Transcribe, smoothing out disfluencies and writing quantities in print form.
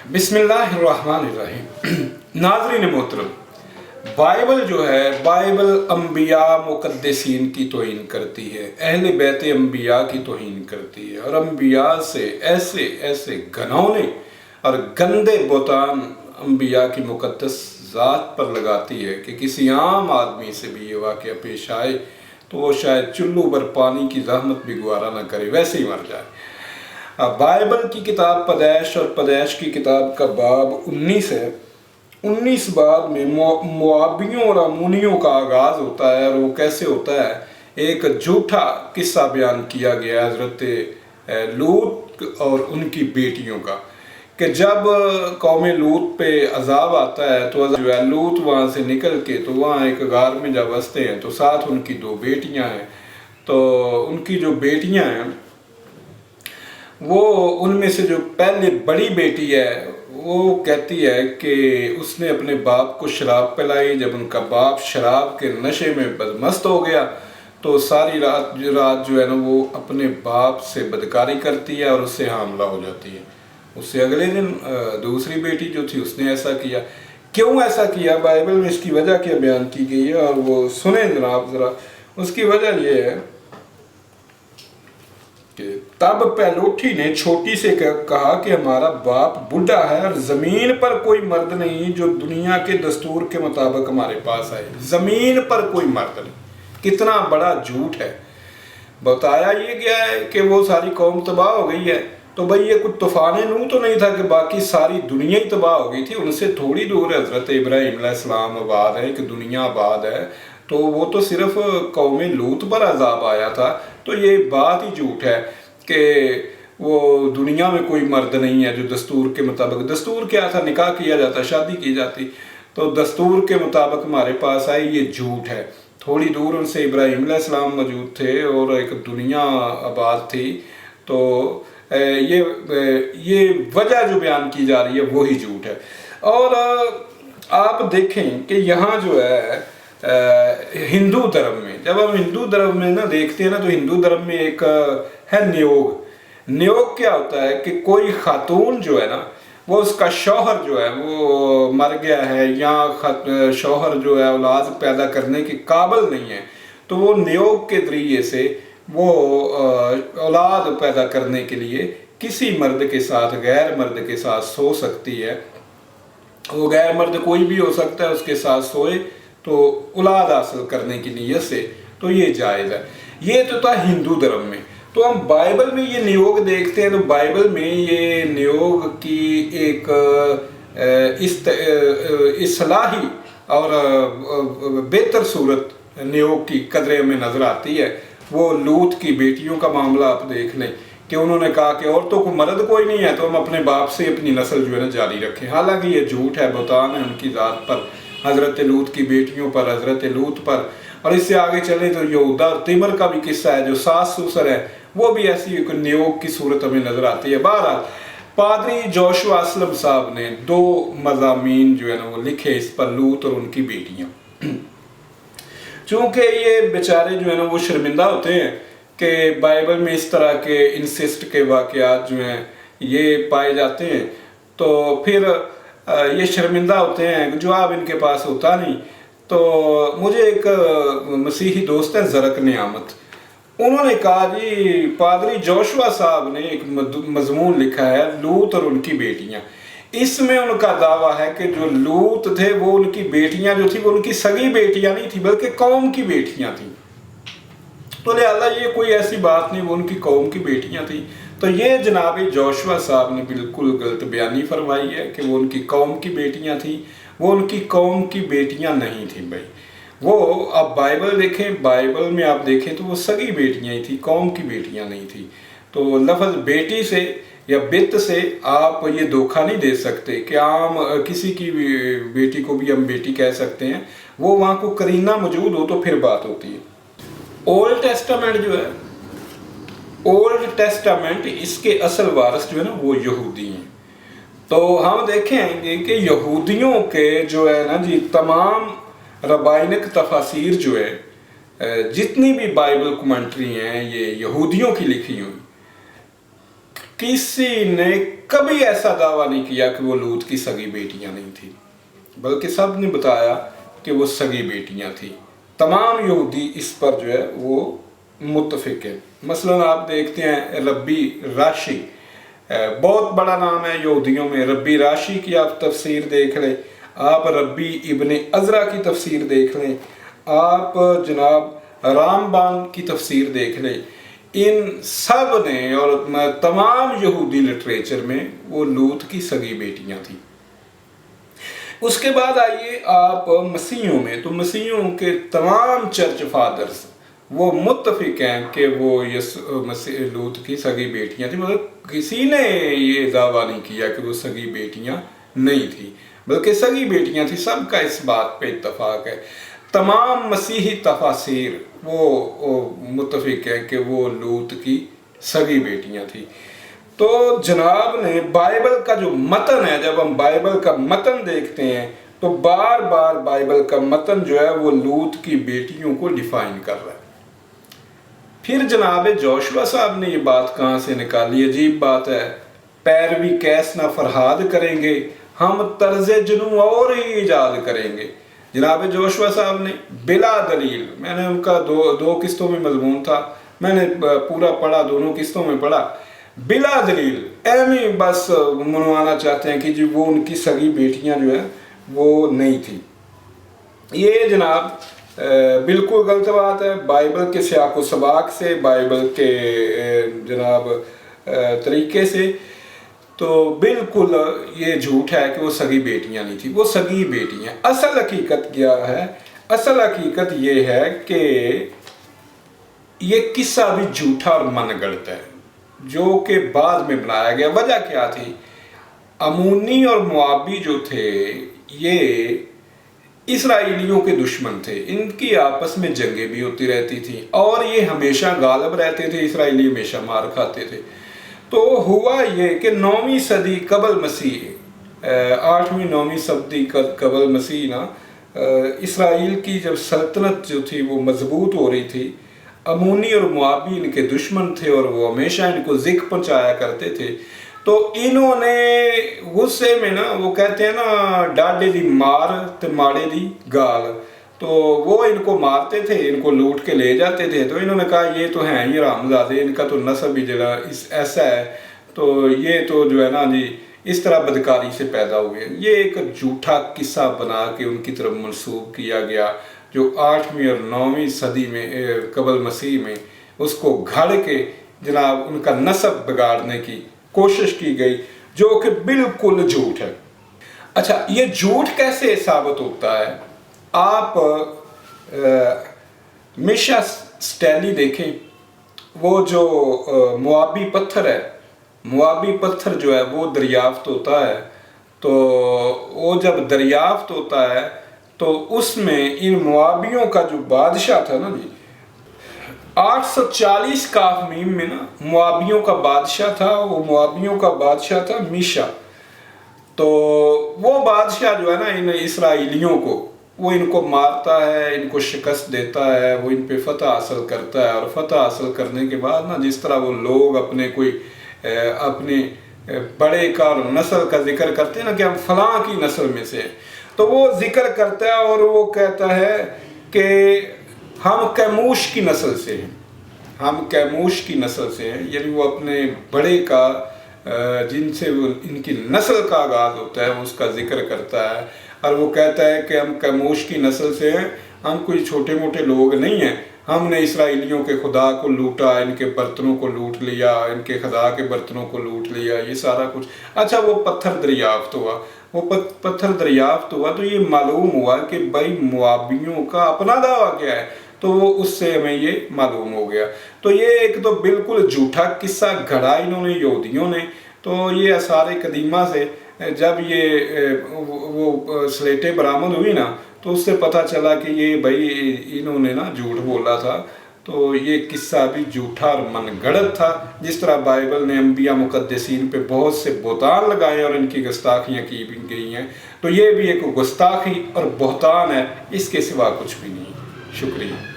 बिस्मिल्लाहिर्रहमानिर्रहीम। नाज़रीन मोहतरम, बाइबल जो है, बाइबल अम्बिया मुक़द्दसीन की तौहीन करती है, अहले बैत अम्बिया की तौहीन करती है और अम्बिया से ऐसे ऐसे घनौने और गंदे बोतान अम्बिया की मुक़द्दस ज़ात पर लगाती है कि किसी आम आदमी से भी ये वाक़या पेश आए तो वो शायद चुल्लू पर पानी की ज़हमत भी गुवारा ना करे, वैसे ही मर जाए। बाइबल की किताब पैदाइश और पैदाइश की किताब का बाब 19 है। 19 बाब में मुआबियों और अमूनियों का आगाज़ होता है और वो कैसे होता है, एक झूठा किस्सा बयान किया गया हज़रत लूत और उनकी बेटियों का कि जब कौम लूत पे अजाब आता है तो जो है लूत वहाँ से निकल के तो वहाँ एक गार में जब बसते हैं तो साथ उनकी 2 बेटियाँ हैं। तो उनकी जो बेटियाँ हैं वो उनमें से जो पहले बड़ी बेटी है वो कहती है कि उसने अपने बाप को शराब पिलाई। जब उनका बाप शराब के नशे में बदमस्त हो गया तो सारी रात जो है ना वो अपने बाप से बदकारी करती है और उससे हामला हो जाती है। उससे अगले दिन दूसरी बेटी जो थी उसने ऐसा किया। क्यों ऐसा किया, बाइबल में इसकी वजह क्या बयान की गई है और वो सुने जनाब ज़रा। उसकी वजह ये है कि तब पहलोठी ने छोटी से कहा कि हमारा बाप बूढ़ा है और ज़मीन पर कोई मर्द नहीं जो दुनिया के दस्तूर के मुताबिक हमारे पास आए। ज़मीन पर कोई मर्द नहीं, कितना बड़ा झूठ है। बताया ये गया है कि वो सारी कौम तबाह हो गई है, तो भाई ये कुछ तूफान नूह तो नहीं था कि बाकी सारी दुनिया ही तबाह हो गई थी। उनसे थोड़ी दूर हज़रत इब्राहीम अलैहिस्सलाम आबाद है, एक दुनिया आबाद है, तो वो तो सिर्फ कौम लूत पर अजाब आया था। तो ये बात ही झूठ है कि वो दुनिया में कोई मर्द नहीं है जो दस्तूर के मुताबिक, दस्तूर क्या था, निकाह किया जाता, शादी की जाती, तो दस्तूर के मुताबिक हमारे पास आई, ये झूठ है। थोड़ी दूर उनसे इब्राहीम अलैहिस्सलाम मौजूद थे और एक दुनिया आबाद थी। तो ये वजह जो बयान की जा रही है वही झूठ है। और आप देखें कि यहाँ जो है हिंदू धर्म में, जब हम हिंदू धर्म में ना देखते हैं ना तो हिंदू धर्म में एक है नियोग। नियोग क्या होता है कि कोई खातून जो है ना वो उसका शौहर जो है वो मर गया है या शौहर जो है औलाद पैदा करने के काबिल नहीं है, तो वो नियोग के जरिए से वो औलाद पैदा करने के लिए किसी मर्द के साथ, गैर मर्द के साथ सो सकती है। वो गैर मर्द कोई भी हो सकता है, उसके साथ सोए तो औलाद हासिल करने की नीयत से, तो ये जायज़ है। ये तो था हिंदू धर्म में। तो हम बाइबल में ये नियोग देखते हैं तो बाइबल में ये नियोग की एक इस्लाही और बेहतर सूरत नियोग की कदरें में नज़र आती है। वो लूत की बेटियों का मामला आप देख लें कि उन्होंने कहा कि औरतों को मर्द कोई नहीं है तो हम अपने बाप से अपनी नस्ल जो है ना जारी रखें। हालांकि ये झूठ है, बहतान है उनकी ज़ात पर, हज़रत लूत की बेटियों पर, हज़रत लूत पर। और इससे आगे चले तो यहूदा और तिमर का भी किस्सा है, जो सास ससुर है, वो भी ऐसी एक नियोग की सूरत हमें नज़र आती है। बहरहाल पादरी जोशुआ असलम साहब ने 2 मज़ामीन जो है ना वो लिखे इस पर, लूत और उनकी बेटियाँ। चूँकि ये बेचारे जो है ना वो शर्मिंदा होते हैं कि बाइबल में इस तरह के इंसिस्ट के वाक़यात जो हैं ये पाए जाते हैं, तो फिर ये शर्मिंदा होते हैं, जवाब इनके पास होता नहीं। तो मुझे एक मसीही दोस्त है ज़रक नियामत, उन्होंने कहा जी पादरी जोशुआ साहब ने एक मजमून लिखा है लूत और उनकी बेटियां। इसमें उनका दावा है कि जो लूत थे वो उनकी बेटियां जो थी वो उनकी सगी बेटियां नहीं थी बल्कि कौम की बेटियां थी। तो लिहाजा ये कोई ऐसी बात नहीं, वो उनकी कौम की बेटियां थी। तो ये जनाब जोशुआ साहब ने बिल्कुल गलत बयानी फरमाई है कि वो उनकी कौम की बेटियां थी। वो उनकी कौम की बेटियां नहीं थी भाई। वो आप बाइबल देखें, बाइबल में आप देखें तो वो सगी बेटियां ही थी, कौम की बेटियां नहीं थी। तो लफ्ज़ बेटी से या बित से आप ये धोखा नहीं दे सकते कि आम किसी की बेटी को भी हम बेटी कह सकते हैं। वो वहाँ को करीना मौजूद हो तो फिर बात होती है। ओल्ड टेस्टामेंट जो है, ओल्ड टेस्टामेंट, इसके असल वारिस जो है ना वो यहूदी हैं। तो हम देखेंगे कि यहूदियों के जो है ना जी तमाम रबाइनिक तफासीर जो है, जितनी भी बाइबल कमेंट्री हैं ये यहूदियों की लिखी हुई, किसी ने कभी ऐसा दावा नहीं किया कि वो लूत की सगी बेटियां नहीं थी, बल्कि सब ने बताया कि वो सगी बेटियां थी। तमाम यहूदी इस पर जो है वो मुत्तफिक है। मसलन आप देखते हैं रब्बी राशी, बहुत बड़ा नाम है यहूदियों में। रब्बी राशी की आप तफसीर देख लें, आप रब्बी इब्ने अज़रा की तफसीर देख लें, आप जनाब रामबान की तफसीर देख लें। इन सब ने और तमाम यहूदी लिटरेचर में वो लूत की सगी बेटियां थी। उसके बाद आइए आप मसीहों में, तो मसीहों के तमाम चर्च फादर्स वो मुत्तफिक हैं कि वो लूत की सगी बेटियां थी। मतलब किसी ने ये दावा नहीं किया कि वो सगी बेटियां नहीं थी, बल्कि सगी बेटियां थी। सबका इस बात पे इत्तफाक है। तमाम मसीही तफासिर वो मुत्तफिक है कि वो लूत की सगी बेटियां थी। तो जनाब ने बाइबल का जो मतन है, जब हम बाइबल का मतन देखते हैं तो बार बार बाइबल का मतन जो है वो लूत की बेटियों को डिफाइन कर रहा है। फिर जनाब जोशुआ साहब ने ये बात कहाँ से निकाली, अजीब बात है। पैरवी कैस ना फरहाद करेंगे, हम तर्ज जुनू और ही ईजाद करेंगे। जनाब जोशुआ साहब ने बिला दलील, मैंने उनका दो किस्तों में मजमून था, मैंने पूरा पढ़ा, दोनों किस्तों में पढ़ा। बिला दलील एमी बस मनवाना चाहते हैं कि जी वो उनकी सगी बेटियां जो है वो नहीं थी। ये जनाब बिल्कुल गलत बात है। बाइबल के सियाक व सबाक से, बाइबल के जनाब तरीके से तो बिल्कुल ये झूठ है कि वो सगी बेटियां नहीं थी। वो सगी बेटियां, असल हकीकत क्या है? असल हकीकत ये है कि ये किस्सा भी झूठा और मनगढ़ंत है, जो कि बाद में बनाया गया। वजह क्या थी? अमूनी और मुआबी जो थे ये इसराइलियों के दुश्मन थे, इनकी आपस में जंगें भी होती रहती थी और ये हमेशा गालिब रहते थे, इसराइली हमेशा मार खाते थे। तो हुआ ये कि 9वीं सदी कबल मसीह, 8वीं 9वीं सदी कबल मसीह ना, इसराइल की जब सल्तनत जो थी वो मजबूत हो रही थी। अमूनी और मुआबी इनके दुश्मन थे और वो हमेशा इनको ज़िक पहुंचाया करते थे। तो इन्होंने गुस्से में ना, वो कहते हैं ना डाडे दी मार ते माड़े दी गाल, तो वो इनको मारते थे, इनको लूट के ले जाते थे। तो इन्होंने कहा ये तो हैं ये हरामजादे, इनका तो नस्ब ही जरा ऐसा है, तो ये तो जो है ना जी इस तरह बदकारी से पैदा हुए। ये एक झूठा किस्सा बना के उनकी तरफ मंसूब किया गया, जो 8वीं और 9वीं सदी में कबल मसीह में उसको घड़ के जनाब उनका नस्ब बिगाड़ने की कोशिश की गई, जो कि बिल्कुल झूठ है। अच्छा, ये झूठ कैसे साबित होता है? आप मिशा स्टैली देखें, वो जो मुआबी पत्थर है, मुआबी पत्थर जो है वो दरियाफ्त होता है। तो वो जब दरियाफ्त होता है तो उसमें इन मुआबियों का जो बादशाह था ना जी, 840 काफ मीम में ना मुआबियों का बादशाह था। वो मुआबियों का बादशाह था मिशा। तो वो बादशाह जो है ना इन इसराइलियों को, वो इनको मारता है, इनको शिकस्त देता है, वो इन पे फतह हासिल करता है। और फतह हासिल करने के बाद ना जिस तरह वो लोग अपने कोई अपने बड़े का और नस्ल का जिक्र करते हैं ना कि हम फलां की नस्ल में से, तो वो जिक्र करता है और वो कहता है कि हम कैमूश की नस्ल से हैं, हम कैमूश की नस्ल से हैं। यानी वो अपने बड़े का जिनसे वो इनकी नस्ल का आगाज़ होता है उसका जिक्र करता है। और वो कहता है कि हम कैमूश की नस्ल से हैं, हम कोई छोटे मोटे लोग नहीं हैं, हमने इसराइलियों के खुदा को लूटा, इनके बर्तनों को लूट लिया, इनके खुदा के बर्तनों को लूट लिया, ये सारा कुछ। अच्छा, वो पत्थर दरियाफ्त हुआ, वो पत्थर दरियाफ्त हुआ तो ये मालूम हुआ कि भाई मुआबियों का अपना दावा क्या है, तो वो उससे हमें ये मालूम हो गया। तो ये एक तो बिल्कुल झूठा किस्सा घड़ा इन्होंने यहूदियों ने। तो ये आसार कदीमा से जब ये वो स्लेटें बरामद हुई ना, तो उससे पता चला कि ये भाई इन्होंने ना झूठ बोला था। तो ये किस्सा भी झूठा और मनगढ़ंत था। जिस तरह बाइबल ने अंबिया मुकद्दसीन पे बहुत से बोहतान लगाए और इनकी गुस्ताखियाँ की भी गई हैं, तो ये भी एक गुस्ताखी और बोहतान है, इसके सिवा कुछ भी नहीं। शुक्रिया।